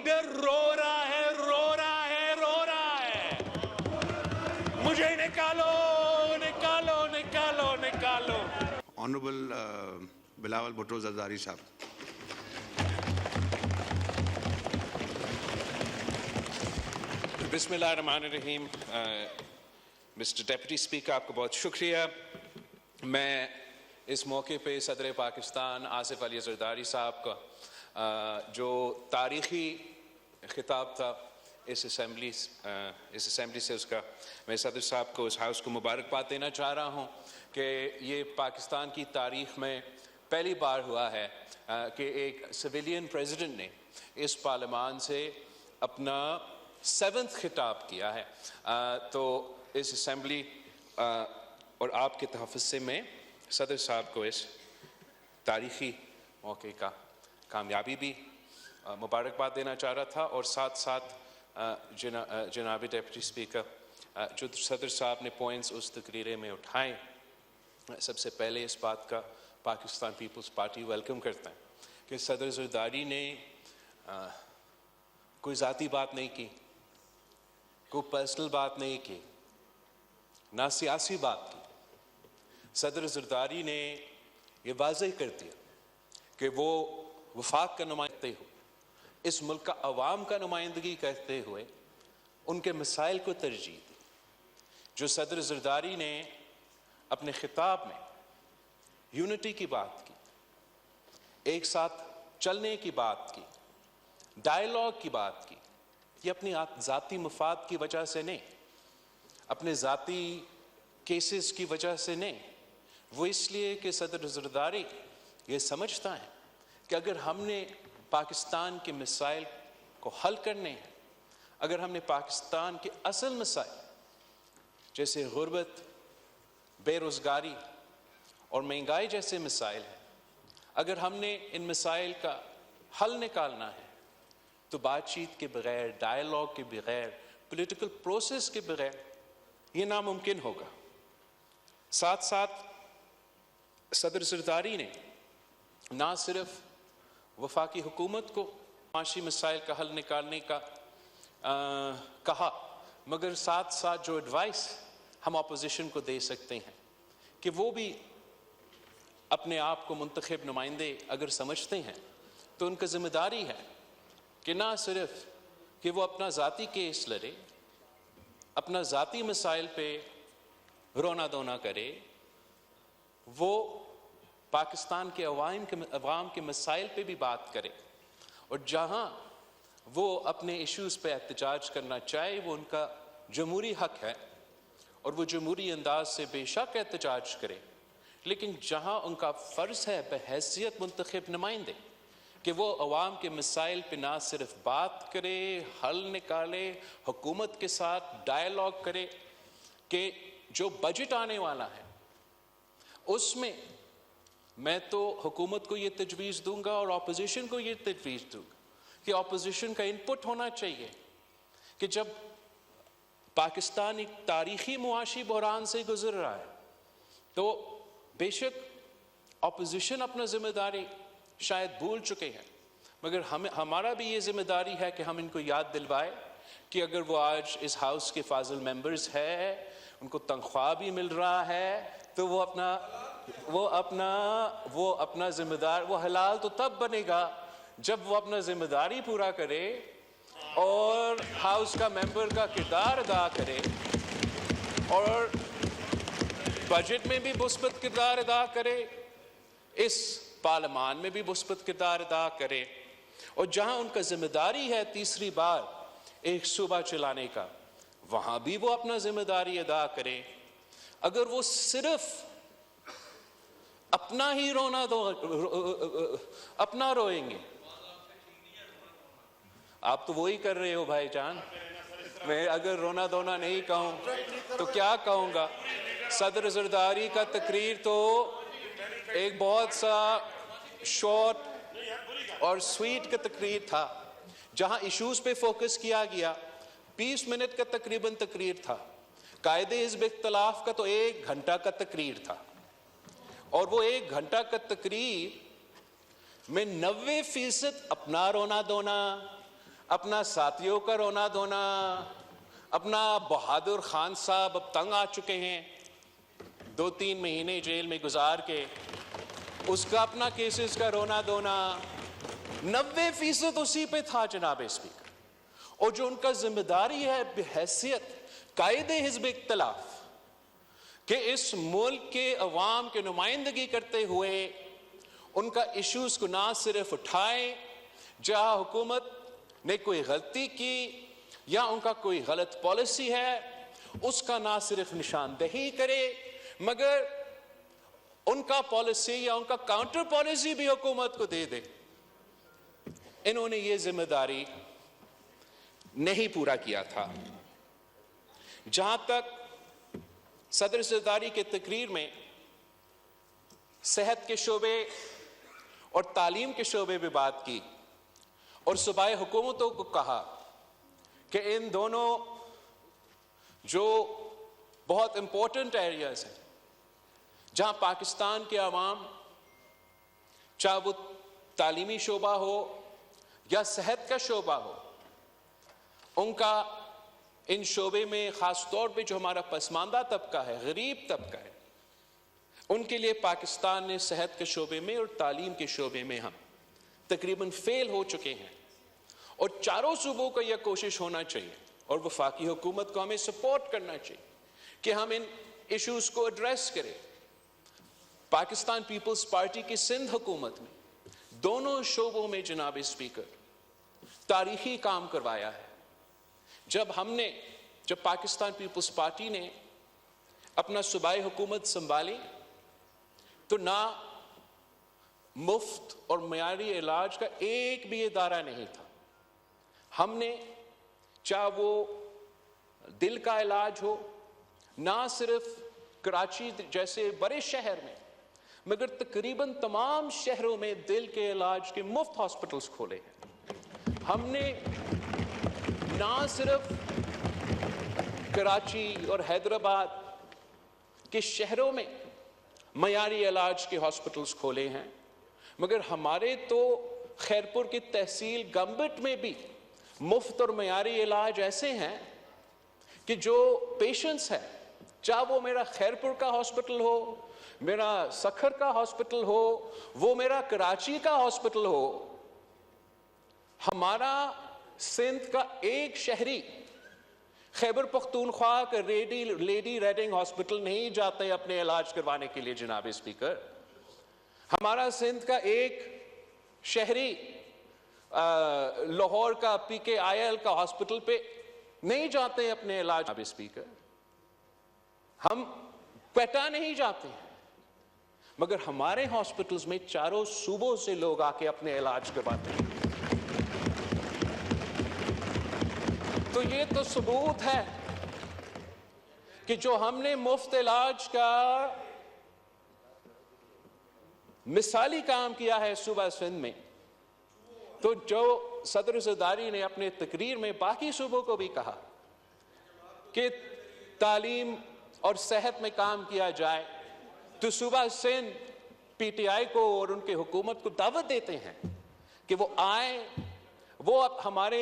Leader रो रहा है, रो रहा है, रो रहा है। मुझे निकालो, निकालो, निकालो, निकालो। ऑनरेबल बिलावल भुट्टो जरदारी साहब। बिस्मिल्लाहिर्रहमानिर्रहीम। मिस्टर डेप्यूटी स्पीकर, आपका बहुत शुक्रिया। मैं इस मौके पे सदर पाकिस्तान आसिफ अली जरदारी साहब का जो तारीख़ी खिताब था इस असेंबली से उसका मैं सदर साहब को, इस हाउस को मुबारकबाद देना चाह रहा हूँ कि ये पाकिस्तान की तारीख़ में पहली बार हुआ है कि एक सिविलियन प्रेसिडेंट ने इस पार्लियामान से अपना 7th खिताब किया है। तो इस असेंबली और आपके तहफ़्फ़ुज़ से मैं सदर साहब को इस तारीख़ी मौके का कामयाबी भी मुबारकबाद देना चाह रहा था, और साथ साथ जनाब डेप्यूटी स्पीकर जो सदर साहब ने पॉइंट्स उस तकरीर में उठाए, सबसे पहले इस बात का पाकिस्तान पीपल्स पार्टी वेलकम करता है कि सदर जरदारी ने कोई ज़ाती बात नहीं की, कोई पर्सनल बात नहीं की, ना सियासी बात की। सदर जरदारी ने ये वाज़ेह कर दिया कि वो वफाक का नुमाइंदे हो, इस मुल्क का अवाम का नुमाइंदगी करते हुए उनके मसाइल को तरजीह दी। जो सदर जरदारी ने अपने खिताब में यूनिटी की बात की, एक साथ चलने की बात की, डायलॉग की बात की, ये अपनी ज़ाती मफाद की वजह से नहीं, अपने ज़ाती केसेस की वजह से नहीं, वो इसलिए कि सदर जरदारी ये समझता है कि अगर हमने पाकिस्तान के मसाइल को हल करने हैं, अगर हमने पाकिस्तान के असल मसाइल जैसे गुर्बत, बेरोज़गारी और महंगाई जैसे मसाइल हैं, अगर हमने इन मसाइल का हल निकालना है तो बातचीत के बग़ैर, डायलॉग के बग़ैर, पॉलिटिकल प्रोसेस के बग़ैर ये नामुमकिन होगा। साथ साथ सदर जरदारी ने ना सिर्फ वफाकी हुकूमत को माशी मसाइल का हल निकालने का कहा, मगर साथ साथ जो एडवाइस हम अपोजिशन को दे सकते हैं कि वो भी अपने आप को मुंतखब नुमाइंदे अगर समझते हैं तो उनका ज़िम्मेदारी है कि ना सिर्फ कि वो अपना ज़ाती केस लड़े, अपना ज़ाती मसाइल पे रोना धोना करे, वो पाकिस्तान के अवाम के मसाइल पे भी बात करे, और जहाँ वो अपने इश्यूज़ पे एहतजाज करना चाहे वो उनका जमहूरी हक है और वो जमहूरी अंदाज से बेशक एहतजाज करे, लेकिन जहाँ उनका फ़र्ज़ है बहैसियत मुंतखब नुमाइंदे कि वो अवाम के मसाइल पे ना सिर्फ बात करे, हल निकाले, हुकूमत के साथ डायलॉग करे कि जो बजट आने वाला है उसमें मैं तो हुकूमत को ये तजवीज़ दूंगा और अपोजिशन को ये तजवीज़ दूंगा कि अपोजिशन का इनपुट होना चाहिए कि जब पाकिस्तान एक तारीख़ी मुआशी बहरान से गुजर रहा है तो बेशक अपोजिशन अपना ज़िम्मेदारी शायद भूल चुके हैं, मगर हमारा भी ये ज़िम्मेदारी है कि हम इनको याद दिलवाए कि अगर वो आज इस हाउस के फाजिल मेंबर्स है, उनको तनख्वाह भी मिल रहा है, तो वो अपना ज़िम्मेदार, वो हलाल तो तब बनेगा जब वो अपना ज़िम्मेदारी पूरा करे और हाउस का मेंबर का किरदार अदा करे और बजट में भी मुस्बत किरदार अदा करे, इस पार्लियामान में भी मुस्बत किरदार अदा करे, और जहां उनका जिम्मेदारी है तीसरी बार एक सूबा चलाने का, वहां भी वो अपना जिम्मेदारी अदा करे। अगर वो सिर्फ अपना ही अपना रोएंगे, आप तो वही कर रहे हो भाईजान, मैं अगर रोना धोना नहीं कहूं तो क्या कहूंगा। सदर जरदारी का तकरीर तो एक बहुत सा शॉर्ट और स्वीट का तकरीर था, जहां इश्यूज पे फोकस किया गया। 20 मिनट का तकरीबन तकरीर था। कायदे हिज़्ब इख्तिलाफ का तो 1 घंटा का तकरीर था, और वो 1 घंटा का तकरीर में 90% अपना रोना धोना, अपना साथियों का रोना धोना, अपना बहादुर खान साहब अब तंग आ चुके हैं, 2-3 महीने जेल में गुजार के, उसका अपना केसेस का रोना धोना 90% उसी पे था जनाब स्पीकर। और जो उनका जिम्मेदारी है बहैसियत कायदे हिज़्ब इख्तिलाफ कि इस मुल्क के अवाम के नुमाइंदगी करते हुए उनका इश्यूज को ना सिर्फ उठाए, जहां हुकूमत ने कोई गलती की या उनका कोई गलत पॉलिसी है उसका ना सिर्फ निशानदेही करे, मगर उनका पॉलिसी या उनका काउंटर पॉलिसी भी हुकूमत को दे दे। इन्होंने ये जिम्मेदारी नहीं पूरा किया था। जहां तक सदर ज़रदारी के तकरीर में सेहत के शोबे और तालीम के शोबे में बात की और सूबाई हुकूमतों को कहा कि इन दोनों जो बहुत इंपॉर्टेंट एरियाज हैं जहां पाकिस्तान के अवाम, चाहे वो तालीमी शोबा हो या सेहत का शोबा हो, उनका इन शोबे में ख़ास तौर पे जो हमारा पसमानदा तबका है, गरीब तबका है, उनके लिए पाकिस्तान ने सेहत के शोबे में और तालीम के शोबे में हम तकरीबन फेल हो चुके हैं। और चारों सूबों को यह कोशिश होना चाहिए और वफाकी हुकूमत को हमें सपोर्ट करना चाहिए कि हम इन इश्यूज को एड्रेस करें। पाकिस्तान पीपल्स पार्टी की सिंध हुकूमत में दोनों शोबों में जनाब स्पीकर तारीखी काम करवाया है। जब पाकिस्तान पीपल्स पार्टी ने अपना सूबाई हुकूमत संभाली तो ना मुफ्त और मयारी इलाज का एक भी इदारा नहीं था। हमने, चाहे वो दिल का इलाज हो, ना सिर्फ कराची जैसे बड़े शहर में, मगर तकरीबन तमाम शहरों में दिल के इलाज के मुफ्त हॉस्पिटल्स खोले हैं। हमने ना सिर्फ कराची और हैदराबाद के शहरों में मयारी इलाज के हॉस्पिटल्स खोले हैं, मगर हमारे तो खैरपुर की तहसील गंबट में भी मुफ्त और मयारी इलाज ऐसे हैं कि जो पेशेंट्स हैं, चाहे वो मेरा खैरपुर का हॉस्पिटल हो, मेरा सखर का हॉस्पिटल हो, वो मेरा कराची का हॉस्पिटल हो, हमारा सिंध का एक शहरी खैबर पख्तूनख्वा का लेडी रेडिंग हॉस्पिटल नहीं जाते अपने इलाज करवाने के लिए जनाब स्पीकर। हमारा सिंध का एक शहरी लाहौर का PKIL का हॉस्पिटल पे नहीं जाते अपने इलाज जनाब स्पीकर। हम क्वेटा नहीं जाते हैं, मगर हमारे हॉस्पिटल्स में चारों सूबों से लोग आके अपने इलाज करवाते हैं। तो ये तो सबूत है कि जो हमने मुफ्त इलाज का मिसाली काम किया है सूबा सिंध में, तो जो सदर ज़रदारी ने अपने तकरीर में बाकी सूबों को भी कहा कि तालीम और सेहत में काम किया जाए, तो सूबा सिंध PTI को और उनके हुकूमत को दावत देते हैं कि वो आए, वो अब हमारे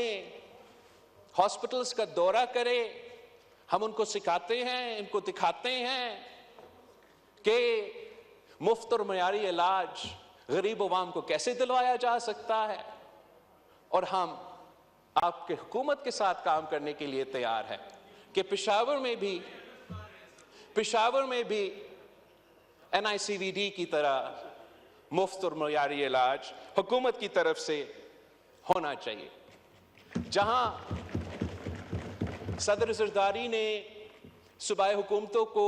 हॉस्पिटल्स का दौरा करे। हम उनको सिखाते हैं, इनको दिखाते हैं कि मुफ्त और मयारी इलाज गरीब अवाम को कैसे दिलवाया जा सकता है, और हम आपके हुकूमत के साथ काम करने के लिए तैयार हैं कि पेशावर में भी NICVD की तरह मुफ्त और मयारी इलाज हुकूमत की तरफ से होना चाहिए। जहां सदर ज़रदारी ने सूबाई हुकूमतों को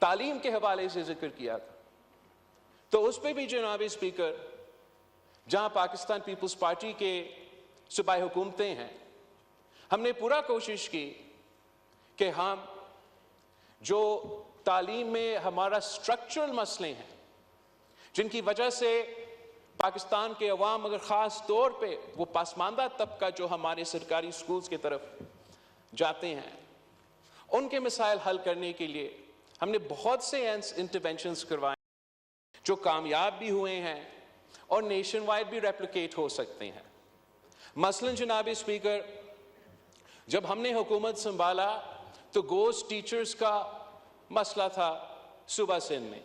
तालीम के हवाले से जिक्र किया था, तो उस पर भी जनाब स्पीकर, जहां पाकिस्तान पीपल्स पार्टी के सूबाई हुकूमतें हैं, हमने पूरा कोशिश की कि हम जो तालीम में हमारा स्ट्रक्चरल मसले हैं, जिनकी वजह से पाकिस्तान के अवाम, अगर ख़ास तौर पे वो पासमानदा तबका जो हमारे सरकारी स्कूल्स की तरफ जाते हैं, उनके मसाइल हल करने के लिए हमने बहुत से इंटरवेंशंस करवाए जो कामयाब भी हुए हैं और नेशन वाइड भी रेप्लिकेट हो सकते हैं। मसलन जनाब स्पीकर, जब हमने हुकूमत संभाला तो गोस्ट टीचर्स का मसला था सूबा सिंध में,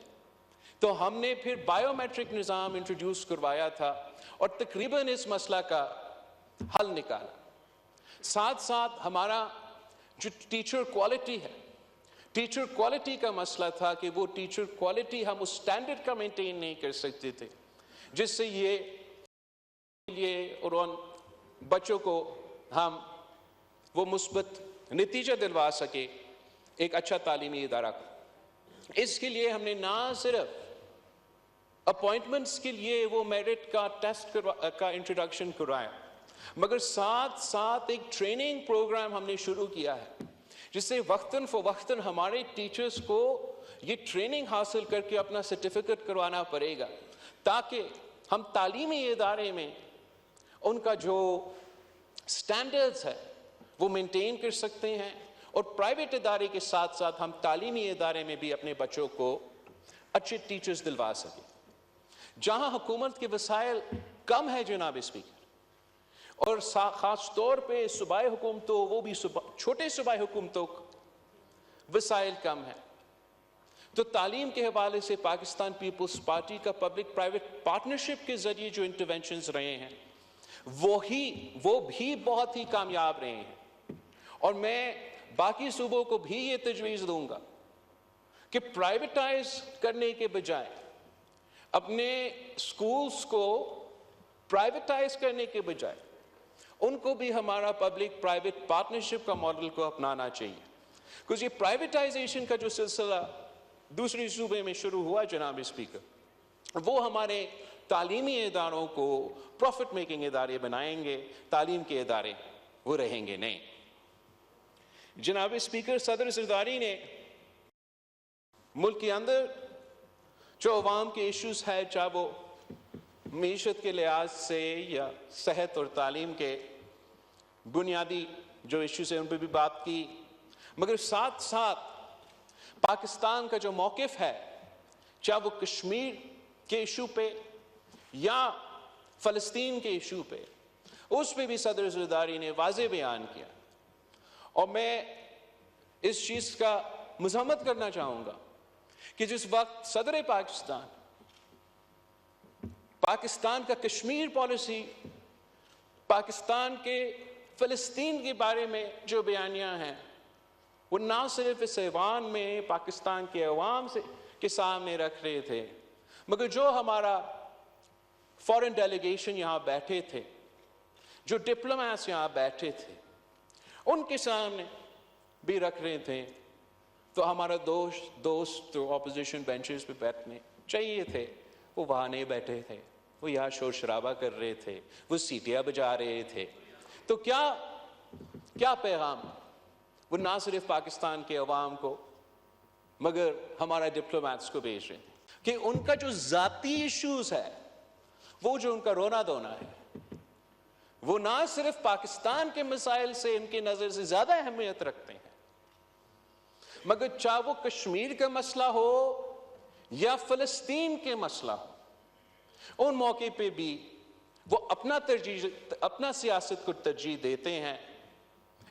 तो हमने फिर बायोमेट्रिक निज़ाम इंट्रोड्यूस करवाया था और तकरीबन इस मसला का हल निकाला। साथ साथ हमारा जो टीचर क्वालिटी है, टीचर क्वालिटी का मसला था कि वो टीचर क्वालिटी हम उस स्टैंडर्ड का मेंटेन नहीं कर सकते थे जिससे ये और उन बच्चों को हम वो मुस्बत नतीजा दिलवा सके एक अच्छा तालीमी इदारा को। इसके लिए हमने ना सिर्फ अपॉइंटमेंट्स के लिए वो मेरिट का टेस्ट का इंट्रोडक्शन करवाया, मगर साथ साथ एक ट्रेनिंग प्रोग्राम हमने शुरू किया है जिससे वक्तन फ़वक्तन हमारे टीचर्स को ये ट्रेनिंग हासिल करके अपना सर्टिफिकेट करवाना पड़ेगा ताकि हम तालीमी इदारे में उनका जो स्टैंडर्ड्स है वो मेंटेन कर सकते हैं और प्राइवेट इदारे के साथ साथ हम तालीमी इदारे में भी अपने बच्चों को अच्छे टीचर्स दिलवा सकें। जहां हुकूमत के वसाइल कम है जनाब स्पीकर, और ख़ास तौर पे सूबाई हुकूमतों, वो भी छोटे सूबाई हुकूमतों वसाइल कम है, तो तालीम के हवाले से पाकिस्तान पीपल्स पार्टी का पब्लिक प्राइवेट पार्टनरशिप के ज़रिए जो इंटरवेंशंस रहे हैं वो भी बहुत ही कामयाब रहे हैं। और मैं बाकी सूबों को भी ये तजवीज़ दूंगा कि प्राइवेटाइज करने के बजाय, अपने स्कूल्स को प्राइवेटाइज करने के बजाय उनको भी हमारा पब्लिक प्राइवेट पार्टनरशिप का मॉडल को अपनाना चाहिए। क्योंकि ये प्राइवेटाइजेशन का जो सिलसिला दूसरे सूबे में शुरू हुआ जनाब स्पीकर, वो हमारे तालीमी इदारों को प्रॉफिट मेकिंग इदारे बनाएंगे, तालीम के इदारे वो रहेंगे नहीं। जनाब स्पीकर, सदर ज़रदारी ने मुल्क के अंदर जो अवाम के इश्यूज है, चाहे वो मीशत के लिहाज से या सेहत और तालीम के बुनियादी जो इश्यूज हैं उन पर भी बात की, मगर साथ साथ पाकिस्तान का जो मौक़िफ़ है, चाहे वो कश्मीर के इशू पे या फ़लस्तीन के इशू पे, उस पे भी सदर ज़रदारी ने वाज़े बयान किया। और मैं इस चीज़ का मज़म्मत करना चाहूँगा कि जिस वक्त सदर पाकिस्तान का कश्मीर पॉलिसी, पाकिस्तान के फ़लस्तीन के बारे में जो बयानियाँ हैं, वो ना सिर्फ इस ऐवान में पाकिस्तान के अवाम के सामने रख रहे थे, मगर जो हमारा फॉरेन डेलीगेशन यहाँ बैठे थे, जो डिप्लोमेट्स यहाँ बैठे थे, उनके सामने भी रख रहे थे। तो हमारा दोस्त जो ऑपोजिशन बेंचेस पे बैठने चाहिए थे, वो वहाँ नहीं बैठे थे, वो यहाँ शोर शराबा कर रहे थे, वो सीटियाँ बजा रहे थे। तो क्या पैगाम वो ना सिर्फ पाकिस्तान के अवाम को मगर हमारा डिप्लोमेट्स को भेज रहे थे कि उनका जो ज़ाती इश्यूज है, वो जो उनका रोना धोना है, वो ना सिर्फ पाकिस्तान के मसाइल से इनकी नज़र से ज़्यादा अहमियत रखते हैं, मगर चाहे वो कश्मीर का मसला हो या फ़लस्तीन के मसला हो, उन मौके पे भी वो अपना सियासत को तरजीह देते हैं,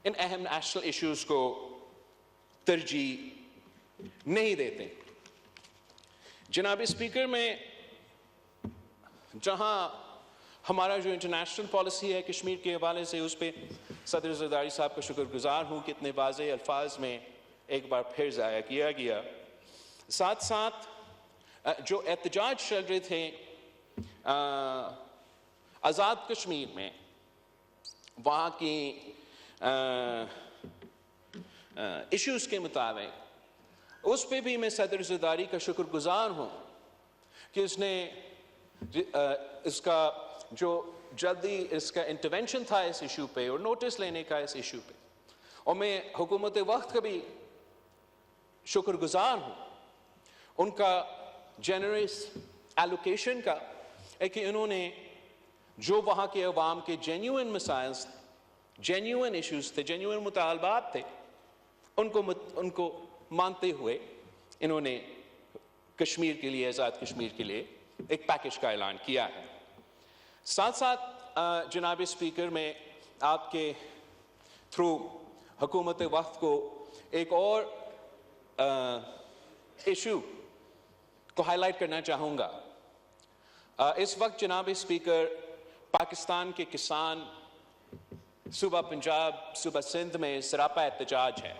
इन अहम नेशनल इश्यूज को तरजीह नहीं देते। जनाब स्पीकर, में जहां हमारा जो इंटरनेशनल पॉलिसी है कश्मीर के हवाले से, उस पर सदर ज़रदारी साहब का शुक्रगुजार हूँ कि इतने वाज़ेह अल्फाज में एक बार फिर ज़ाया किया गया। साथ साथ जो एहतजाज चल रहे थे आज़ाद कश्मीर में, वहाँ की इश्यूज़ के मुताबिक, उस पे भी मैं सदर ज़रदारी का शुक्रगुजार हूँ कि उसने इसका जो जल्दी इसका इंटरवेंशन था इस इशू पे और नोटिस लेने का इस इशू पे, और मैं हुकूमत वक्त का भी शुक्रगुजार हूँ उनका जेनरस एलोकेशन का, कि इन्होंने जो वहाँ के अवाम के जेन्युइन मसाइल, जेन्युइन इश्यूज थे, जेन्युइन मुतालबात थे, उनको मानते हुए इन्होंने कश्मीर के लिए, आज़ाद कश्मीर के लिए एक पैकेज का ऐलान किया है। साथ साथ जनाब स्पीकर में आपके थ्रू हुकूमत वक्त को एक और इशू को हाईलाइट करना चाहूँगा। इस वक्त जनाब स्पीकर पाकिस्तान के किसान सूबा पंजाब, सूबा सिंध में सरापा एहतजाज है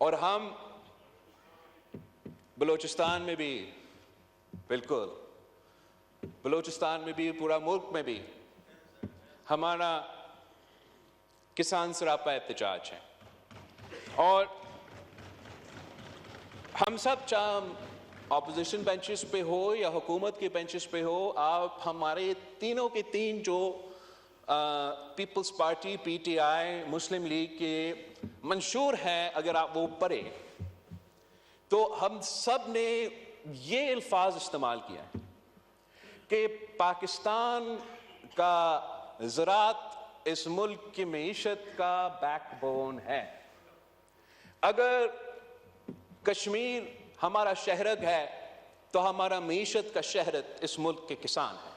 और हम बलूचिस्तान में भी, बिल्कुल बलूचिस्तान में भी, पूरा मुल्क में भी हमारा किसान सरापा एहतजाज है। और हम सब चाहे ऑपोजिशन बेंचेस पे हो या हुकूमत के बेंचेस पे हो, आप हमारे तीनों के तीन जो पीपल्स पार्टी, पीटीआई, मुस्लिम लीग के मंशूर हैं, अगर आप वो पढ़े तो हम सब ने ये अल्फाज इस्तेमाल किया है कि पाकिस्तान का ज़राअत इस मुल्क की मईशत का बैकबोन है। अगर कश्मीर हमारा शहरग है तो हमारा मईशत का शहरत इस मुल्क के किसान है।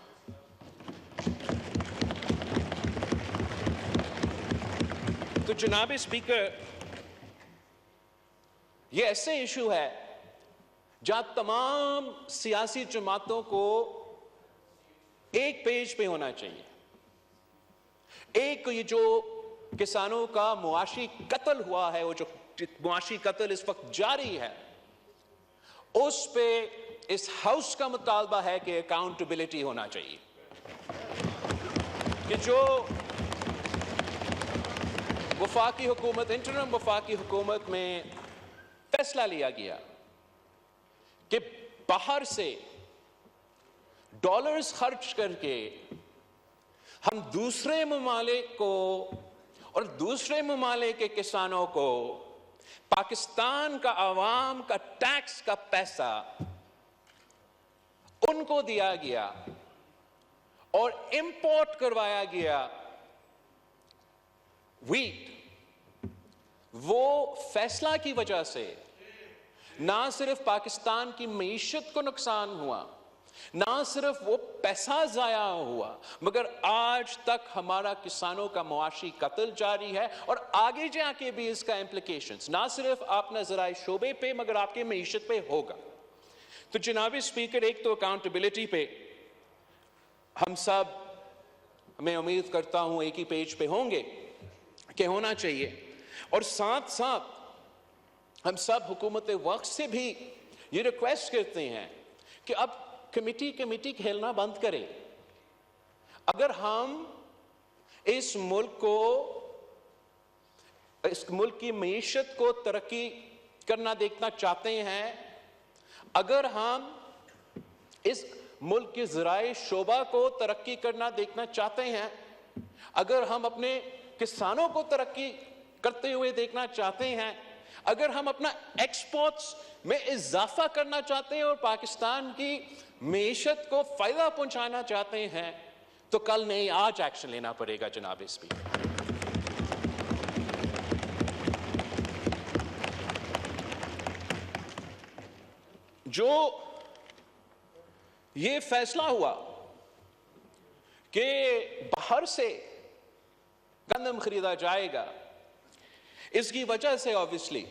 तो जनाब स्पीकर, ये ऐसे इशू है जहां तमाम सियासी जमातों को एक पेज पे होना चाहिए। एक ये जो किसानों का मुआशी कत्ल हुआ है, वो जो मुआशी कत्ल इस वक्त जारी है, उस पे इस हाउस का मुतालबा है कि अकाउंटेबिलिटी होना चाहिए। कि जो वफाकी हुकूमत, इंटरिम वफाकी हुकूमत में फैसला लिया गया कि बाहर से डॉलर्स खर्च करके हम दूसरे ममालिक को और दूसरे ममालिक के किसानों को पाकिस्तान का आवाम का टैक्स का पैसा उनको दिया गया और इंपोर्ट करवाया गया व्हीट, वो फैसला की वजह से ना सिर्फ पाकिस्तान की मईशत को नुकसान हुआ, ना सिर्फ वो पैसा जाया हुआ, मगर आज तक हमारा किसानों का मुआशी कत्ल जारी है और आगे जाके भी इसका इम्प्लीकेशंस ना सिर्फ अपना ज़राए शोबे पे मगर आपके मईशत पे होगा। तो जनाब स्पीकर, एक तो अकाउंटेबिलिटी पे हम सब, मैं उम्मीद करता हूं एक ही पेज पे होंगे कि होना चाहिए, और साथ साथ हम सब हुकूमत वक्त से भी ये रिक्वेस्ट करते हैं कि अब कमिटी खेलना बंद करें। अगर हम इस मुल्क की मईशत को तरक्की करना देखना चाहते हैं, अगर हम इस मुल्क के ज़राए शोबा को तरक्की करना देखना चाहते हैं, अगर हम अपने किसानों को तरक्की करते हुए देखना चाहते हैं, अगर हम अपना एक्सपोर्ट्स में इजाफा करना चाहते हैं और पाकिस्तान की मईशत को फायदा पहुंचाना चाहते हैं, तो कल नहीं आज एक्शन लेना पड़ेगा जनाब स्पीकर। जो ये फैसला हुआ कि बाहर से गंदम खरीदा जाएगा, इसकी वजह से ऑब्वियसली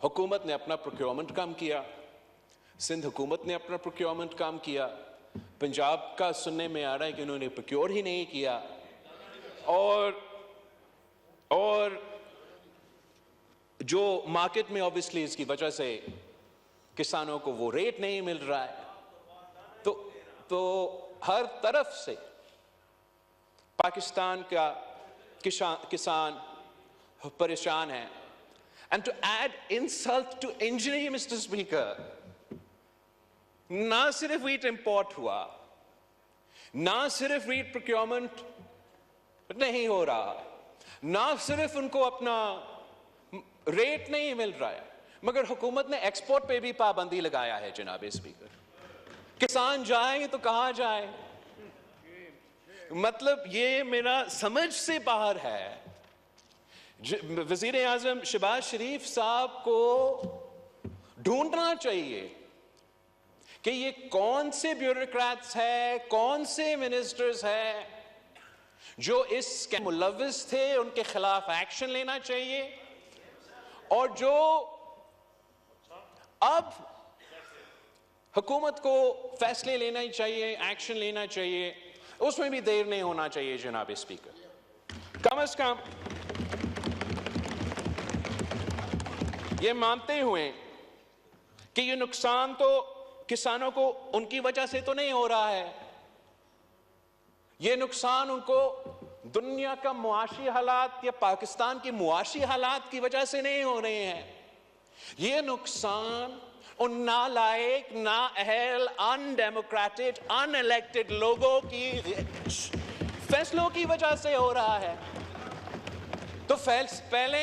हुकूमत ने अपना प्रोक्योरमेंट कम किया, सिंध हुकूमत ने अपना प्रोक्योरमेंट कम किया, पंजाब का सुनने में आ रहा है कि उन्होंने प्रोक्योर ही नहीं किया, और जो मार्केट में ऑब्वियसली इसकी वजह से किसानों को वो रेट नहीं मिल रहा है, तो हर तरफ से पाकिस्तान का किसान परेशान है। And to add insult to injury, mister speaker, ना सिर्फ व्हीट इंपोर्ट हुआ, ना सिर्फ व्हीट प्रोक्योरमेंट नहीं हो रहा, ना सिर्फ उनको अपना रेट नहीं मिल रहा है, मगर हुकूमत ने एक्सपोर्ट पे भी पाबंदी लगाया है जनाब स्पीकर। किसान जाए तो कहां जाए? मतलब ये मेरा समझ से बाहर है। वजीर आजम शहबाज शरीफ साहब को ढूंढना चाहिए कि ये कौन से ब्यूरोक्रेट्स है, कौन से मिनिस्टर्स है जो इस मुलव्विस थे, उनके खिलाफ एक्शन लेना चाहिए, और जो अब हुकूमत को फैसले लेना ही चाहिए, एक्शन लेना चाहिए, उसमें भी देर नहीं होना चाहिए जनाब स्पीकर। कम से कम ये मानते हुए कि ये नुकसान तो किसानों को उनकी वजह से तो नहीं हो रहा है, ये नुकसान उनको दुनिया का मुआशी हालात या पाकिस्तान की मुआशी हालात की वजह से नहीं हो रहे हैं, ये नुकसान उन नालायक, नाअहल, अनडेमोक्रेटिक, अनइलेक्टेड लोगों की फैसलों की वजह से हो रहा है। तो पहले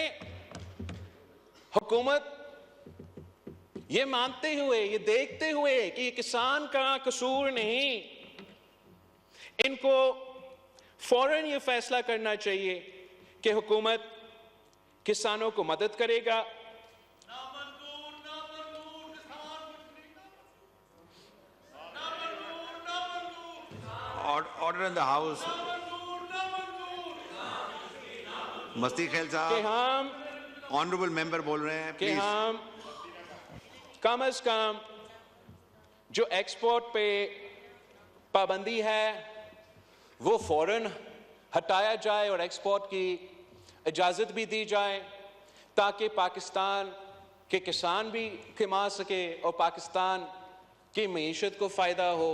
हुकूमत ये मानते हुए, ये देखते हुए कि ये किसान का कसूर नहीं, इनको फौरन ये फैसला करना चाहिए कि हुकूमत किसानों को मदद करेगा। Order in the house. मस्ती खेल कि साहब, हम ऑनरेबल मेंबर बोल रहे हैं, कि प्लीज। हम कम से कम जो एक्सपोर्ट पे पाबंदी है वो फौरन हटाया जाए और एक्सपोर्ट की इजाज़त भी दी जाए, ताकि पाकिस्तान के किसान भी कमा सके और पाकिस्तान की मईशत को फ़ायदा हो।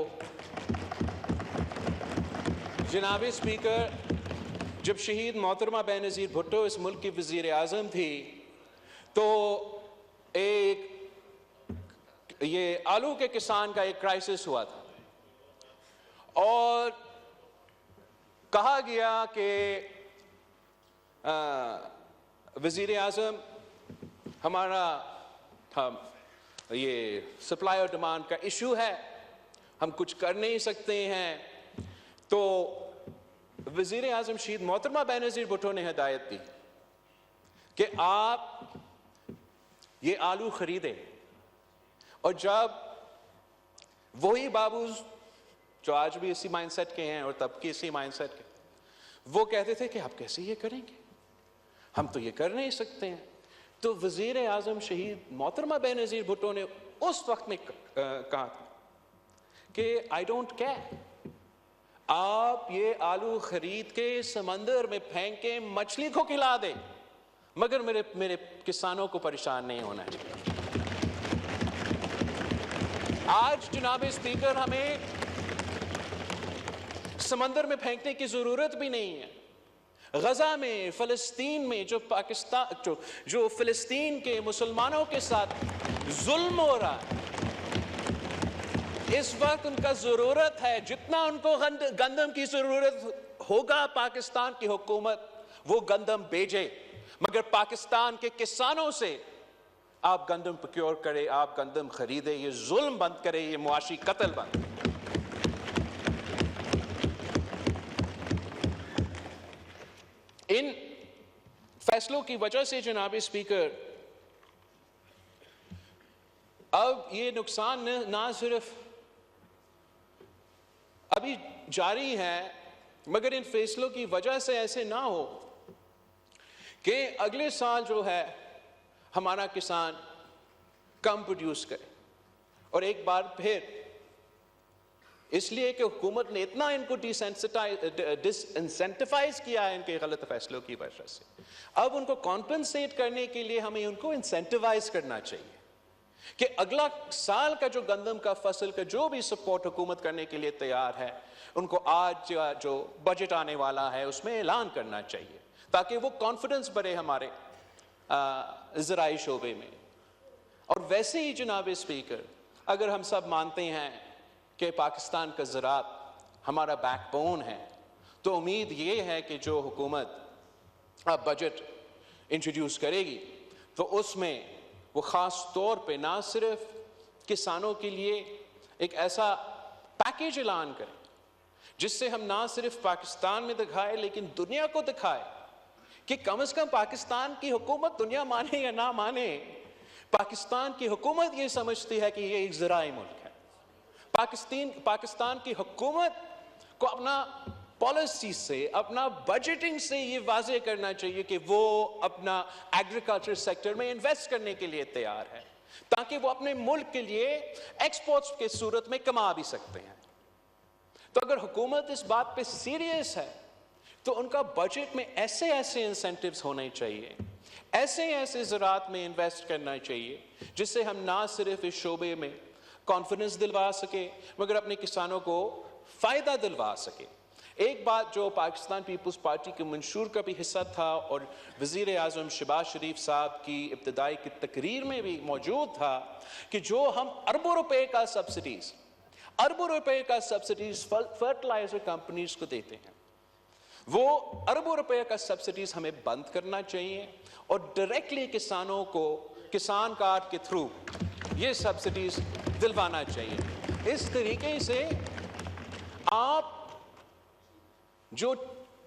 जनाब स्पीकर, जब शहीद मोहतरमा बेनज़ीर भुट्टो इस मुल्क की वज़ीर आज़म थी तो एक ये आलू के किसान का एक क्राइसिस हुआ था और कहा गया कि वज़ीर आज़म हमारा ये सप्लाई और डिमांड का इशू है, हम कुछ कर नहीं सकते हैं। तो वज़ीर आज़म शहीद मोहतरमा बेनज़ीर भुट्टो ने हिदायत दी कि आप ये आलू खरीदें, और जब वही बाबू जो आज भी इसी माइंडसेट के हैं और तब के इसी माइंडसेट के, वो कहते थे कि आप कैसे ये करेंगे, हम तो ये कर नहीं सकते हैं, तो वज़ीर आज़म शहीद मोहतरमा बेनज़ीर भुट्टो ने उस वक्त में कहा कि आई डोंट केयर, आप ये आलू खरीद के समंदर में फेंक के मछली को खिला दें, मगर मेरे किसानों को परेशान नहीं होना चाहिए। आज जनाब स्पीकर, हमें समंदर में फेंकने की जरूरत भी नहीं है। गजा में, फलस्तीन में जो फलस्तीन के मुसलमानों के साथ जुल्म हो रहा है, इस वक्त उनका जरूरत है, जितना उनको गंदम की जरूरत होगा पाकिस्तान की हुकूमत वो गंदम भेजे, मगर पाकिस्तान के किसानों से आप गंदम प्रोक्योर करें, आप गंदम खरीदे, ये जुल्म बंद करें, ये मुआशी कत्ल बंद। इन फैसलों की वजह से जनाब स्पीकर, अब ये नुकसान ना सिर्फ अभी जारी है, मगर इन फैसलों की वजह से ऐसे ना हो कि अगले साल जो है हमारा किसान कम प्रोड्यूस करे, और एक बार फिर इसलिए कि हुकूमत ने इतना इनको डिसइंसेंटिवाइज किया है इनके गलत फैसलों की वजह से, अब उनको कॉम्पेंसेट करने के लिए हमें उनको इंसेंटिवाइज करना चाहिए कि अगला साल का जो गंदम का फसल का जो भी सपोर्ट हुकूमत करने के लिए तैयार है, उनको आज जो बजट आने वाला है उसमें ऐलान करना चाहिए, ताकि वो कॉन्फिडेंस बढ़े हमारे ज़राई शोबे में। और वैसे ही जनाब स्पीकर, अगर हम सब मानते हैं कि पाकिस्तान का ज़राअत हमारा बैकबोन है, तो उम्मीद ये है कि जो हुकूमत अब बजट इंट्रोड्यूस करेगी तो उसमें वो ख़ास तौर पे ना सिर्फ किसानों के लिए एक ऐसा पैकेज ऐलान करें जिससे हम ना सिर्फ पाकिस्तान में दिखाए लेकिन दुनिया को दिखाए कि कम से कम पाकिस्तान की हुकूमत, दुनिया माने या ना माने, पाकिस्तान की हुकूमत ये समझती है कि ये एक ज़राई मुल्क है, पाकिस्तान की हुकूमत को अपना पॉलिसी से, अपना बजटिंग से ये वाजे करना चाहिए कि वो अपना एग्रीकल्चर सेक्टर में इन्वेस्ट करने के लिए तैयार है, ताकि वो अपने मुल्क के लिए एक्सपोर्ट्स के सूरत में कमा भी सकते हैं। तो अगर हुकूमत इस बात पे सीरियस है तो उनका बजट में ऐसे ऐसे इंसेंटिव्स होने चाहिए, ऐसे ऐसे ज़राअत में इन्वेस्ट करना चाहिए जिससे हम ना सिर्फ इस शोबे में कॉन्फिडेंस दिलवा सके मगर अपने किसानों को फ़ायदा दिलवा सके। एक बात जो पाकिस्तान पीपल्स पार्टी के मंशूर का भी हिस्सा था और वज़ीर आज़म शहबाज शरीफ साहब की इब्तिदाई की तकरीर में भी मौजूद था कि जो हम अरबों रुपए का सब्सिडीज़ फर्टिलाइज़र कंपनीज को देते हैं, वो अरबों रुपए का सब्सिडीज़ हमें बंद करना चाहिए और डायरेक्टली किसानों को किसान कार्ड के थ्रू ये सब्सिडीज़ दिलवाना चाहिए। इस तरीके से आप जो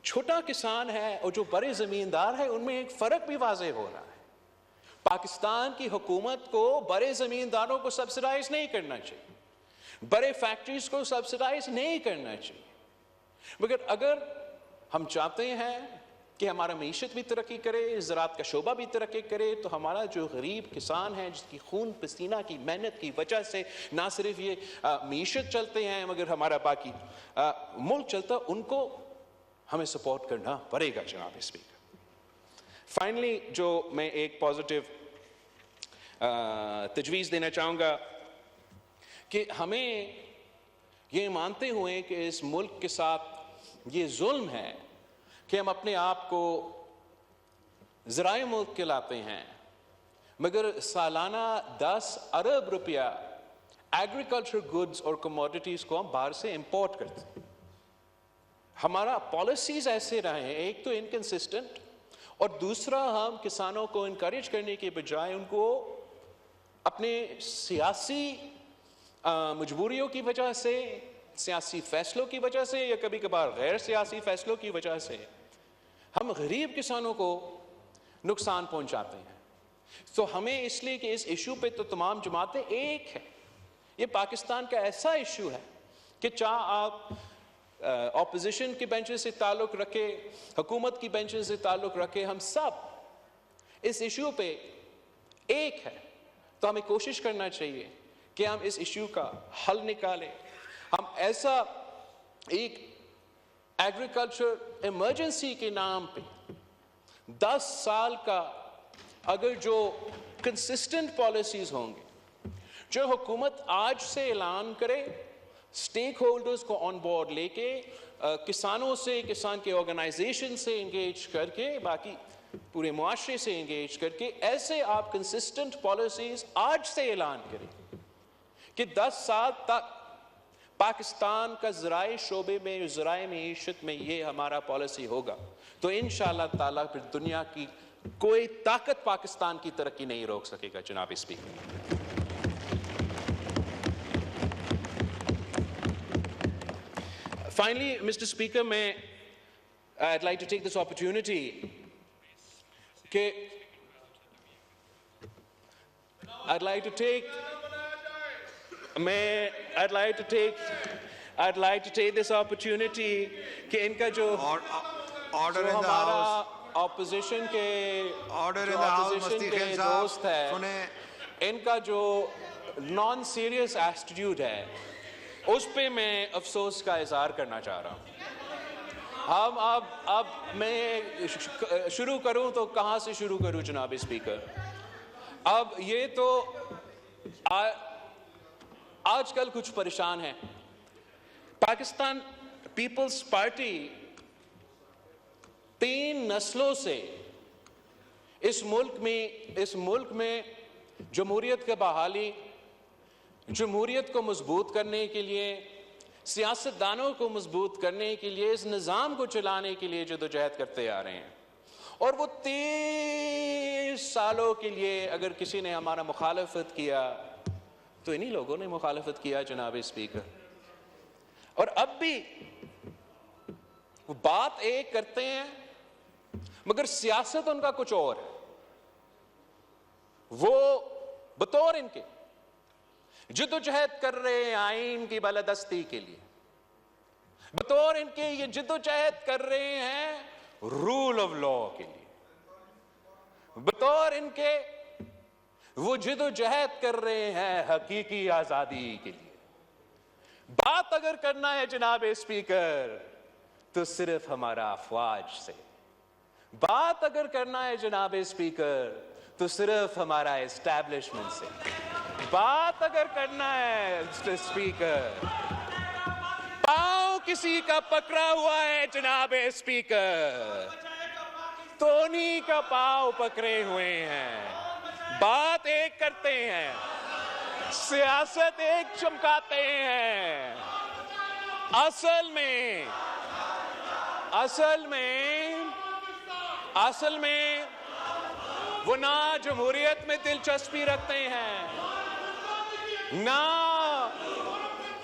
छोटा किसान है और जो बड़े ज़मींदार है उनमें एक फ़र्क भी वाज़ेह हो रहा है। पाकिस्तान की हुकूमत को बड़े ज़मींदारों को सब्सिडाइज नहीं करना चाहिए, बड़े फैक्ट्रीज को सब्सिडाइज नहीं करना चाहिए, मगर अगर हम चाहते हैं कि हमारा मईशत भी तरक्की करे, ज़राअत का शोबा भी तरक्की करे, तो हमारा जो गरीब किसान है जिसकी खून पसीना की मेहनत की वजह से ना सिर्फ ये मईशत चलते हैं मगर हमारा बाकी मुल्क चलता, उनको हमें सपोर्ट करना पड़ेगा जनाब स्पीकर। फाइनली जो मैं एक पॉजिटिव तजवीज़ देना चाहूँगा कि हमें ये मानते हुए कि इस मुल्क के साथ ये जुल्म है कि हम अपने आप को ज़राए मुल्क कहलाते हैं मगर सालाना 10 अरब रुपया एग्रीकल्चर गुड्स और कमोडिटीज़ को हम बाहर से इंपोर्ट करते हैं। हमारा पॉलिसीज़ ऐसे रहे हैं, एक तो इनकंसिस्टेंट और दूसरा हम किसानों को इनकरेज करने के बजाय उनको अपने सियासी मजबूरियों की वजह से, सियासी फैसलों की वजह से या कभी कभार गैर सियासी फैसलों की वजह से हम गरीब किसानों को नुकसान पहुंचाते हैं। तो हमें इसलिए कि इस इशू पे तो तमाम जमातें एक है, ये पाकिस्तान का ऐसा इशू है कि चाहे आप ऑपोजिशन के बेंचेस से ताल्लुक़ रखे, हुकूमत की बेंचेस से ताल्लुक़ रखे, हम सब इस इशू पे एक है। तो हमें कोशिश करना चाहिए कि हम इस इशू का हल निकालें। हम ऐसा एक एग्रीकल्चर इमरजेंसी के नाम पे 10 साल का अगर जो कंसिस्टेंट पॉलिसीज़ होंगे, जो हुकूमत आज से ऐलान करे, स्टेक होल्डर्स को ऑन बोर्ड लेके, किसानों से, किसान के ऑर्गेनाइजेशन से इंगेज करके, बाकी पूरे मुआशरे से इंगेज करके, ऐसे आप कंसिस्टेंट पॉलिसीज़ आज से ऐलान करें कि 10 साल तक पाकिस्तान का ज़राए शोबे में, ज़राए मईशत में ये हमारा पॉलिसी होगा, तो इंशाअल्लाह ताला फिर दुनिया की कोई ताकत पाकिस्तान की तरक्की नहीं रोक सकेगा जनाब speaker. Finally, Mr. Speaker, I'd like to take this opportunity I'd like to take this opportunity कि इनका जो order in the हमारा house, ऑपोजिशन के order in the house, मस्ती खेल साहब, दोस्त है, सुने। इनका जो नॉन सीरियस एटीट्यूड है उस पे मैं अफसोस का इजहार करना चाह रहा हूँ। हम अब मैं शुरू करूँ तो कहाँ से शुरू करूँ जनाब स्पीकर? अब ये तो आजकल कुछ परेशान है। पाकिस्तान पीपल्स पार्टी 3 नस्लों से इस मुल्क में जमहूरियत की बहाली, जमहूरियत को मजबूत करने के लिए, सियासतदानों को मजबूत करने के लिए, इस निज़ाम को चलाने के लिए जदोजहद करते आ रहे हैं। और वो 30 सालों के लिए अगर किसी ने हमारा मुखालफत किया तो इन्हीं लोगों ने मुखालफत किया जनाब स्पीकर। और अब भी वो बात एक करते हैं मगर सियासत उनका कुछ और है। वो बतौर इनके जिद्दोजहद कर रहे हैं आईन की बालादस्ती के लिए, बतौर इनके ये जिद्दोजहद कर रहे हैं रूल ऑफ लॉ के लिए, बतौर इनके वो जिद्दोजहद कर रहे हैं हकीकी आजादी के लिए। बात अगर करना है जनाब स्पीकर तो सिर्फ हमारा अफवाज से, बात अगर करना है जनाब स्पीकर तो सिर्फ हमारा एस्टैब्लिशमेंट से, बात अगर करना है स्पीकर, पांव किसी का पकड़ा हुआ है जनाब स्पीकर तो उन्हीं का पांव पकड़े हुए हैं। बात एक करते हैं, सियासत एक चमकाते हैं, असल में वो ना जमहूरियत में दिलचस्पी रखते हैं, ना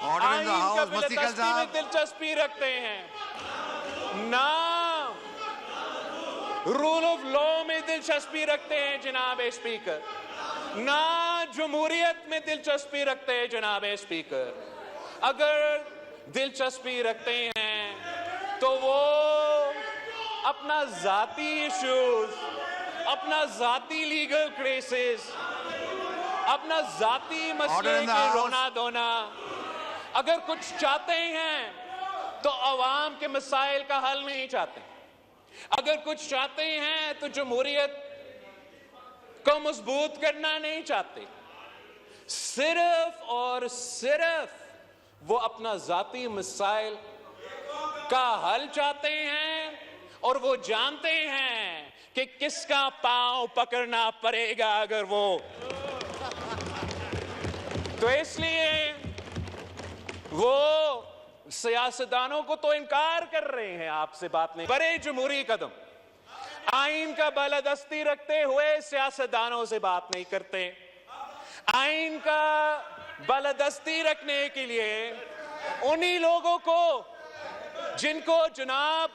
आईन का बालादस्ती में दिलचस्पी रखते हैं, ना रूल ऑफ लॉ में दिलचस्पी रखते हैं जनाब स्पीकर, ना जमहूरियत में दिलचस्पी रखते हैं जनाब स्पीकर। अगर दिलचस्पी रखते हैं तो वो अपना जाती इश्यूज, अपना जाती लीगल केसेस, अपना जाती मसले के रोना धोना, अगर कुछ चाहते हैं तो अवाम के मसाइल का हल नहीं चाहते, अगर कुछ चाहते हैं तो जमहूरियत को मजबूत करना नहीं चाहते, सिर्फ और सिर्फ वो अपना जाती मसाइल का हल चाहते हैं और वो जानते हैं कि किसका पांव पकड़ना पड़ेगा अगर वो, तो इसलिए वो सियासतदानों को तो इनकार कर रहे हैं आपसे बात नहीं। बड़े जमहूरी कदम आईन का बालादस्ती रखते हुए सियासतदानों से बात नहीं करते। आईन का बालादस्ती रखने के लिए उन्हीं लोगों को जिनको जनाब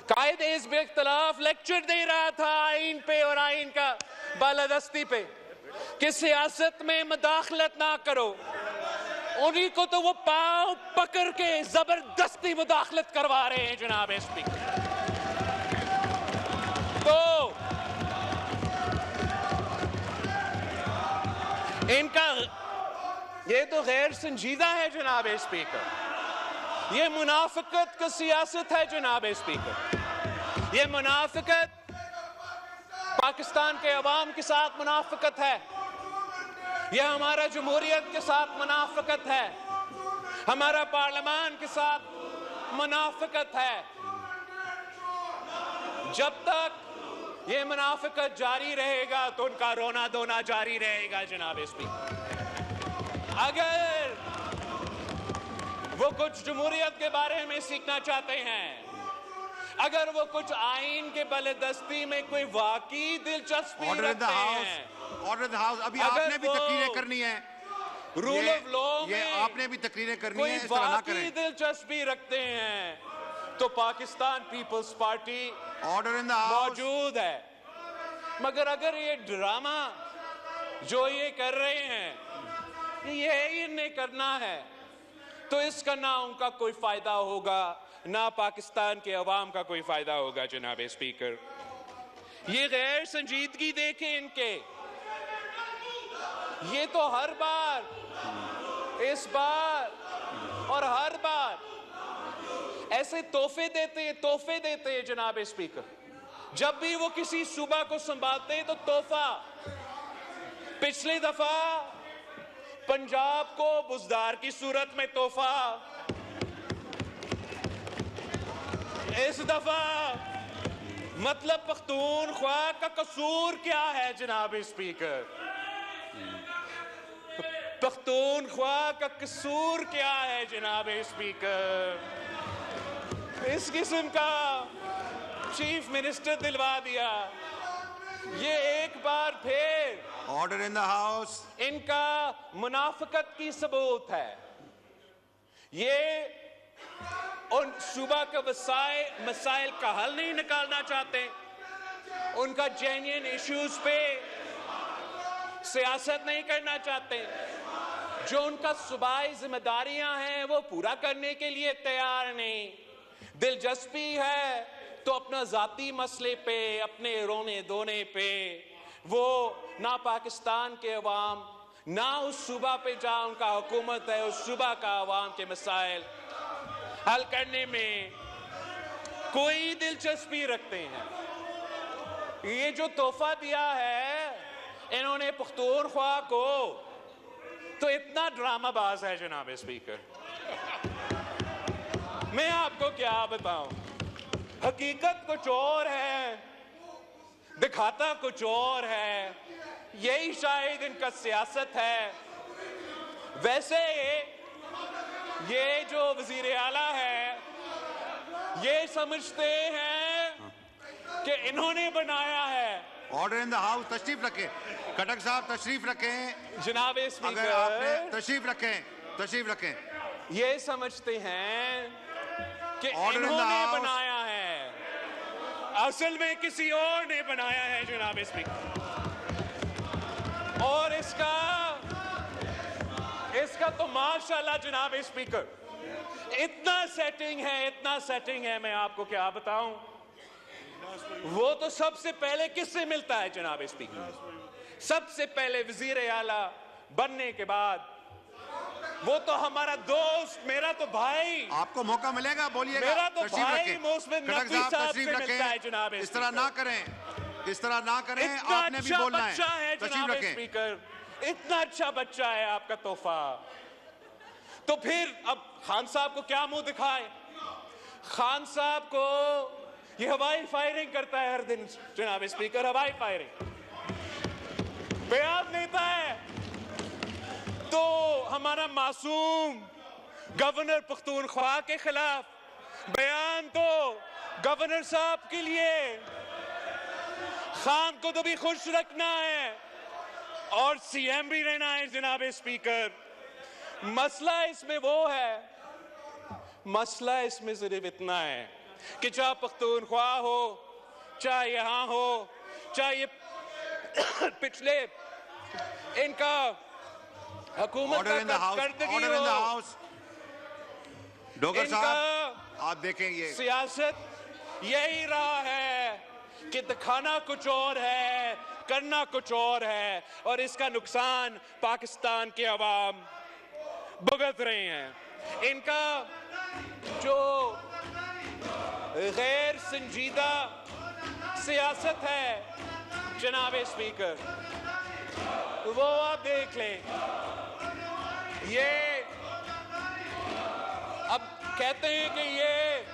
कायदे हिज़्ब इख्तिलाफ लेक्चर दे रहा था आईन पे और आईन का बालादस्ती पे कि सियासत में मुदाखलत ना करो, उन्हीं को तो वो पांव पकड़ के जबरदस्ती मुदाखलत करवा रहे हैं जनाब स्पीकर। तो इनका ये तो गैर संजीदा है जनाब स्पीकर, ये मुनाफिकत का सियासत है जनाब स्पीकर, ये मुनाफिकत पाकिस्तान के अवाम के साथ मुनाफिकत है, यह हमारा जमहूरियत के साथ मुनाफिकत है, हमारा पार्लियामान के साथ मुनाफिकत है। जब तक ये मुनाफिकत जारी रहेगा तो उनका रोना धोना जारी रहेगा जनाब स्पीकर। अगर वो कुछ जमहूरियत के बारे में सीखना चाहते हैं, अगर वो कुछ आईन के बालादस्ती में कोई वाकई दिलचस्पी रखते हैं, ऑर्डर द हाउस, अभी आपने भी तकरीरें करनी है, रूल ऑफ लॉ में आपने भी तकरीरें करनी है, कोई वाकई दिलचस्पी रखते हैं तो Pakistan Peoples Party order in the house मौजूद है। मगर अगर ये ड्रामा जो ये कर रहे हैं ये इन्हें करना है तो इसका ना उनका कोई फायदा होगा ना पाकिस्तान के अवाम का कोई फायदा होगा जनाब स्पीकर। ये गैर संजीदगी देखें इनके, ये तो हर बार, इस बार और हर बार ऐसे तोहफे देते हैं जनाब स्पीकर। जब भी वो किसी सूबा को संभालते हैं तो तोहफा, पिछली दफा पंजाब को बुजदार की सूरत में तोहफा, इस दफा मतलब पख्तूनख्वा का कसूर क्या है जनाब स्पीकर, पख्तूनख्वा का कसूर क्या है जनाब स्पीकर। इस किस्म का चीफ मिनिस्टर दिलवा दिया, ये एक बार फिर ऑर्डर इन द हाउस इनका मुनाफिकत की सबूत है। ये उन सूबा के मसाइल का हल नहीं निकालना चाहते, उनका जेन्युइन इश्यूज पे सियासत नहीं करना चाहते, जो उनका सूबाई जिम्मेदारियां हैं वो पूरा करने के लिए तैयार नहीं। दिलचस्पी है तो अपना जाती मसले पे, अपने रोने धोने पे वो ना पाकिस्तान के अवाम, ना उस सूबा पे जहां उनका हुकूमत है उस सूबा का अवाम के मसाइल हल करने में कोई दिलचस्पी रखते हैं। ये जो तोहफा दिया है इन्होंने पख्तूनख्वा को, तो इतना ड्रामाबाज है जनाब स्पीकर, मैं आपको क्या बताऊं। हकीकत कुछ और है, दिखाता कुछ और है। यही शायद इनका सियासत है। वैसे ये जो वजीर आला है ये समझते हैं कि इन्होंने बनाया है। ऑर्डर इन द हाउस, तशरीफ रखें। खटक साहब तशरीफ रखें। जनाब अगर स्पीकर, आपने तशरीफ रखें। ये समझते हैं कि Order in the इन्होंने house. बनाया है, असल में किसी और ने बनाया है जनाब स्पीकर। और इसका तो माशाल्लाह जनाब स्पीकर इतना सेटिंग है, मैं आपको क्या बताऊं। वो तो सबसे पहले किससे मिलता है जनाब स्पीकर? सबसे पहले वजीर आला बनने के बाद वो तो हमारा दोस्त, मेरा तो भाई, आपको मौका मिलेगा, बोलिएगा। मेरा तो तशरीफ भाई रखें। मोहसिन खटक नकवी साहब साहब तशरीफ से मिलता है रखें। जनाब इस तरह ना करें, इतना आपने भी अच्छा बोलना बच्चा है तशरीफ जनाब रखें। स्पीकर, इतना अच्छा बच्चा है आपका तोहफा। तो फिर अब खान साहब को क्या मुंह दिखाए? खान साहब को ये हवाई फायरिंग करता है हर दिन जनाब स्पीकर, हवाई फायरिंग बयान देता है। तो हमारा मासूम गवर्नर पख्तूनख्वा के खिलाफ बयान तो गवर्नर साहब के लिए, खान को तो भी खुश रखना है और सीएम भी रहना है जनाब स्पीकर। मसला इसमें वो है, मसला इसमें सिर्फ इतना है कि चाहे पख्तूनख्वा हो, चाहे यहां हो, चाहे पिछले इनका हुकूमत का करदगी हो, डोगर साहब आप देखें ये सियासत यही रहा है कि दिखाना कुछ और है, करना कुछ और है, और इसका नुकसान पाकिस्तान के अवाम भुगत रहे हैं। इनका जो गैर संजीदा सियासत है जनाब स्पीकर, वो आप देख लें। ये अब कहते हैं कि ये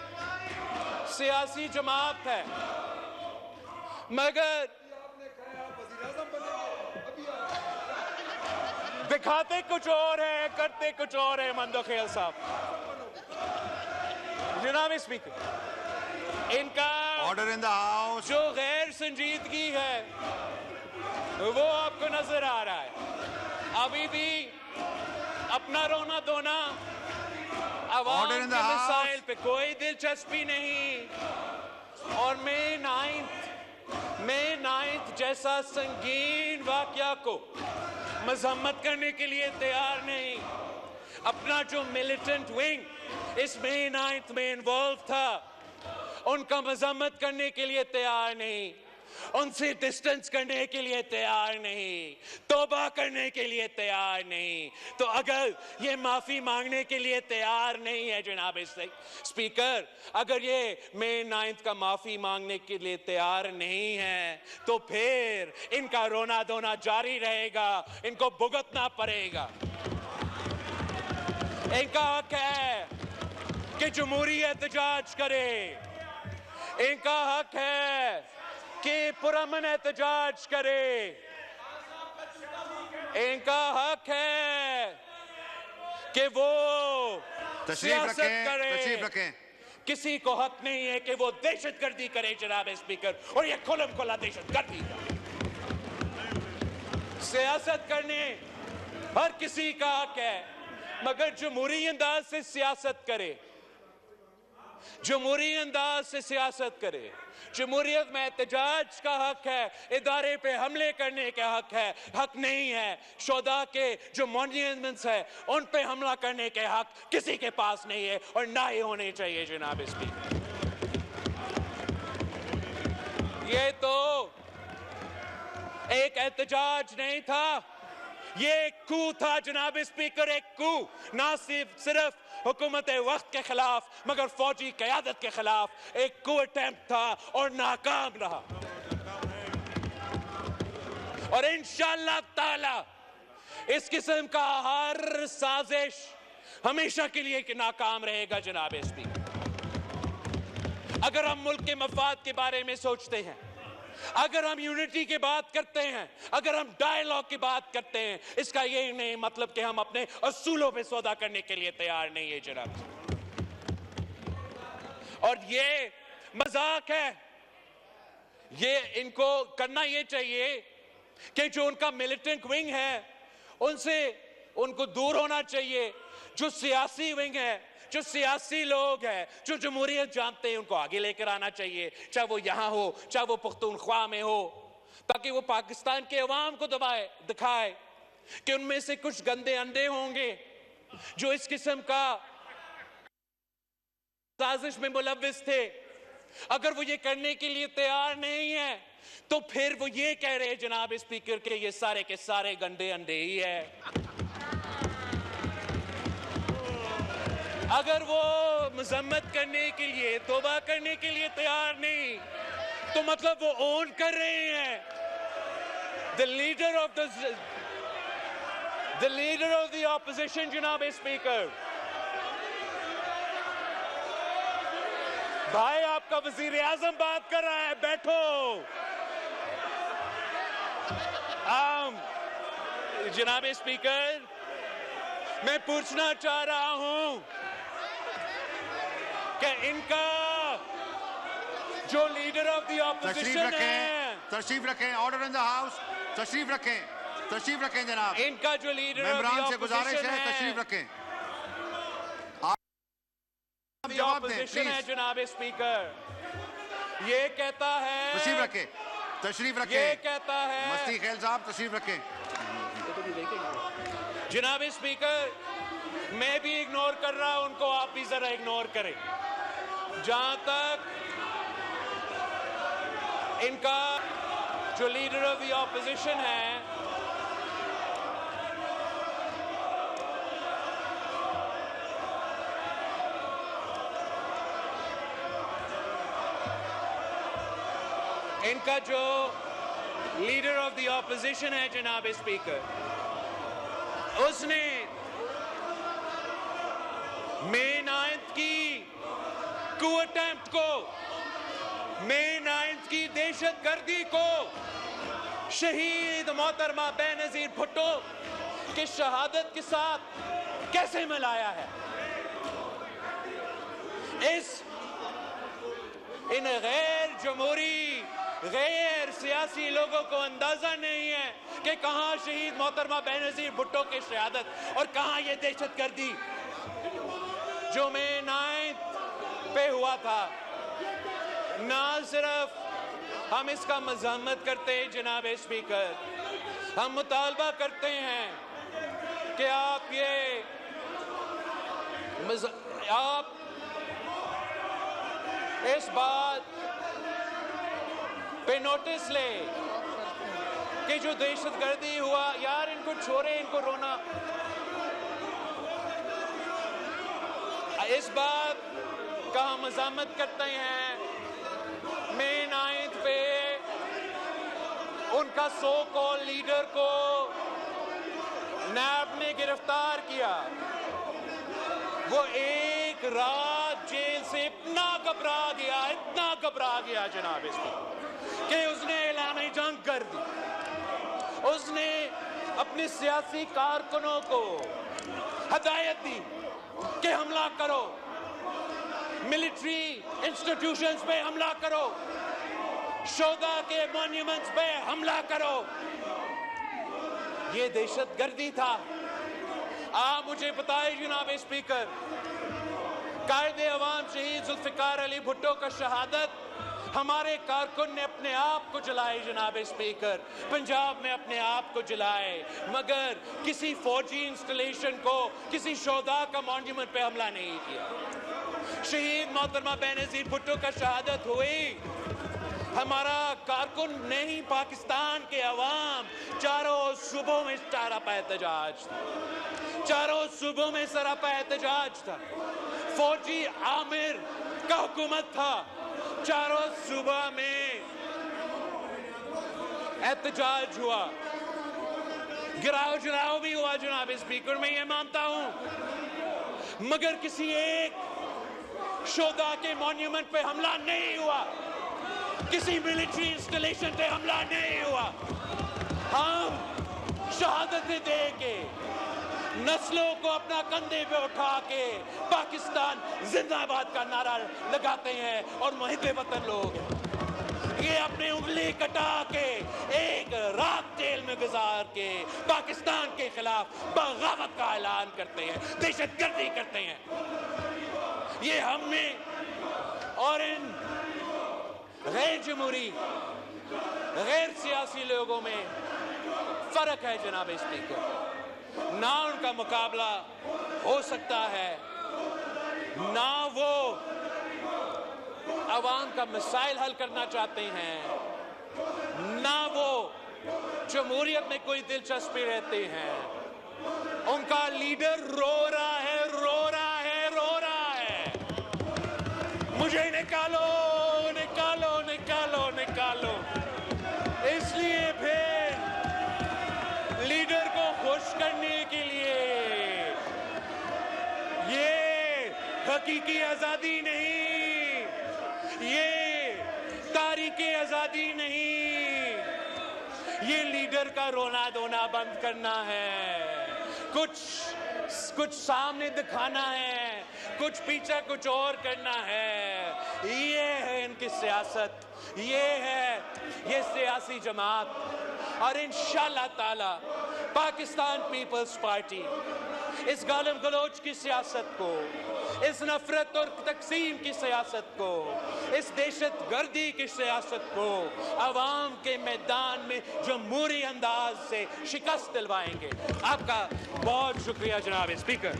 सियासी जमात है, मगर दिखाते कुछ और है, करते कुछ और है। मंदोखेल साहब जनाब स्पीकर, इनका ऑर्डर इन द हाउस, जो गैर संजीदगी है वो आपको नजर आ रहा है। अभी भी अपना रोना धोना, अवाम के मसाइल पे कोई दिलचस्पी नहीं। और मई 9 जैसा संगीन वाकया को मजम्मत करने के लिए तैयार नहीं। अपना जो मिलिटेंट विंग इस मई 9 में इन्वॉल्व था, उनका मजम्मत करने के लिए तैयार नहीं, उनसे डिस्टेंस करने के लिए तैयार नहीं, तौबा करने के लिए तैयार नहीं। तो अगर ये माफी मांगने के लिए तैयार नहीं है जनाब स्पीकर, अगर ये मई 9 का माफी मांगने के लिए तैयार नहीं है, तो फिर इनका रोना धोना जारी रहेगा, इनको भुगतना पड़ेगा। इनका हक है कि जमहूरी एहतजाज करे, इनका हक है कि पुरअमन एहतजाज करे, इनका हक है कि वो सियासत करे। तशरीफ रखें। किसी को हक नहीं है कि वो दहशतगर्दी करे जनाब स्पीकर, और ये खुल्म खुला दहशतगर्दी है। सियासत करने हर किसी का हक है, मगर जमहूरी अंदाज से सियासत करे। जमहूरी अंदाज से सियासत करे। जमहूरियत में एहतजाज का हक है, इदारे पे हमले करने का हक है, हक नहीं है शोधा के जो मॉन्यूमेंट्स है उन पे हमला करने के हक किसी के पास नहीं है और ना ही होने चाहिए जनाब स्पीकर। ये तो एक एहतजाज नहीं था, ये एक कू था जनाब स्पीकर, एक कू। ना सिर्फ हुकूमत वक्त के खिलाफ मगर फौजी क़यादत के खिलाफ एक कू अटेम्प्ट था और नाकाम रहा। और इंशाअल्लाह ताला इस किस्म का हर साजिश हमेशा के लिए नाकाम रहेगा जनाब स्पीकर। अगर हम मुल्क के मफाद के बारे में सोचते हैं, अगर हम यूनिटी की बात करते हैं, अगर हम डायलॉग की बात करते हैं, इसका ये नहीं मतलब कि हम अपने असूलों पे सौदा करने के लिए तैयार नहीं है जनाब। और ये मजाक है, ये इनको करना ये चाहिए कि जो उनका मिलिटेंट विंग है उनसे उनको दूर होना चाहिए। जो सियासी विंग है, जो सियासी लोग हैं, जो जमहूरियत जानते हैं, उनको आगे लेकर आना चाहिए, चाहे वो यहाँ हो चाहे वो पुख्तूनख्वा में हो, ताकि वो पाकिस्तान के अवाम को दिखाए कि उनमें से कुछ गंदे अंडे होंगे जो इस किस्म का साजिश में मुलव्विस थे। अगर वो ये करने के लिए तैयार नहीं है तो फिर वो ये कह रहे हैं जनाब स्पीकर के ये सारे के सारे गंदे अंडे ही है। अगर वो मजम्मत करने के लिए, तौबा करने के लिए तैयार नहीं तो मतलब वो ओन कर रहे हैं the leader of the opposition जनाब स्पीकर। भाई आपका वजीर आजम बात कर रहा है, बैठो। जनाब स्पीकर, मैं पूछना चाह रहा हूं कि इनका जो लीडर ऑफ द ऑपोजिशन है, तशरीफ रखें, ऑर्डर इन द हाउस, तशरीफ रखें जनाब। इनका जो लीडर ऑफ द से गुजारिश है तशरीफ रखें, जवाब दें प्लीज। है जनाब स्पीकर, ये कहता है तशरीफ रखें, ये कहता है मस्ती खेल साहब तशरीफ रखें। जनाब स्पीकर, मैं भी इग्नोर कर रहा हूं उनको, आप भी जरा इग्नोर करें। जहां तक इनका जो लीडर ऑफ द ऑपोजिशन है, इनका जो लीडर ऑफ द ऑपोजिशन है जनाब स्पीकर, उसने मई 9 की कू अटेम्प्ट को, मई 9 की दहशतगर्दी को शहीद मोहतरमा बेनजीर भुट्टो की शहादत के साथ कैसे मिलाया है। इन गैर जमहूरी, गैर सियासी लोगों को अंदाजा नहीं है कि कहां शहीद मोहतरमा बेनजीर भुट्टो की शहादत और कहां ये दहशतगर्दी जो मई 9 पे हुआ था। ना सिर्फ हम इसका मज़म्मत करते हैं जनाब स्पीकर, हम मुतालबा करते हैं कि आप इस बात पे नोटिस ले कि जो दहशतगर्दी हुआ, यार इनको छोड़े, इनको रोना। इस बात का हम मज़म्मत करते हैं मई 9 पे उनका सो कॉल लीडर को नैब ने गिरफ्तार किया। वो एक रात जेल से इतना घबरा गया जनाब इसमें कि उसने ऐलान जंग कर दी। उसने अपने सियासी कारकुनों को हदायत दी कि हमला करो, मिलिट्री इंस्टीट्यूशंस पे हमला करो, शोधा के मॉन्यूमेंट्स पे हमला करो। ये दहशतगर्दी था। आप मुझे बताएं जनाब स्पीकर, कायदे अवाम शहीद जुल्फिकार अली भुट्टो का शहादत हमारे कारकुन ने अपने आप को जलाए जनाब स्पीकर, पंजाब में अपने आप को जलाए, मगर किसी फौजी इंस्टॉलेशन को, किसी शोधा का मॉन्यूमेंट पे हमला नहीं किया। शहीद मोहतरमा बेनजीर भुट्टो का शहादत हुई, हमारा कारकुन नहीं पाकिस्तान के अवाम चारों सूबों में सरापा एहतजाज था, चारों सूबों में सरापा एहतजाज था। फौजी आमिर का हुकूमत था, चारों सूबा में एहतजाज हुआ, गिराव जलाओ भी हुआ जनाब स्पीकर, मैं ये मानता हूं, मगर किसी एक शोधा के मॉन्यूमेंट पे हमला नहीं हुआ, किसी मिलिट्री इंस्टॉलेशन पे हमला नहीं हुआ। हम शहादतें दे के, नस्लों को अपना कंधे पे उठा के पाकिस्तान जिंदाबाद का नारा लगाते हैं और मुहिब्बे वतन लोग हैं। ये अपनी उंगली कटा के एक रात जेल में गुजार के पाकिस्तान के खिलाफ बगावत का ऐलान करते हैं, दहशतगर्दी करते हैं। ये हमने और इन गैर जमहूरी, गैर सियासी लोगों में फर्क है जनाब स्पीकर। ना उनका मुकाबला हो सकता है, ना वो अवाम का मसाइल हल करना चाहते हैं, ना वो जमहूरियत में कोई दिलचस्पी रहते हैं। उनका लीडर रो रहा है, रो रहा है, रो रहा है, मुझे निकालो, निकालो, निकालो, निकालो। इसलिए फिर लीडर को खुश करने के लिए ये हकीकी आजादी नहीं, ये तारीखी आजादी नहीं, ये लीडर का रोना धोना बंद करना है, कुछ सामने दिखाना है, कुछ पीछे कुछ और करना है। ये है इनकी सियासत, ये सियासी जमात। और इंशाअल्लाह ताला पाकिस्तान पीपल्स पार्टी इस गालिम गलोच की सियासत को, इस नफरत और तकसीम की सियासत को, इस दहशतगर्दी की सियासत को अवाम के मैदान में जमहूरी अंदाज से शिकस्त दिलवाएंगे। आपका बहुत शुक्रिया जनाब स्पीकर।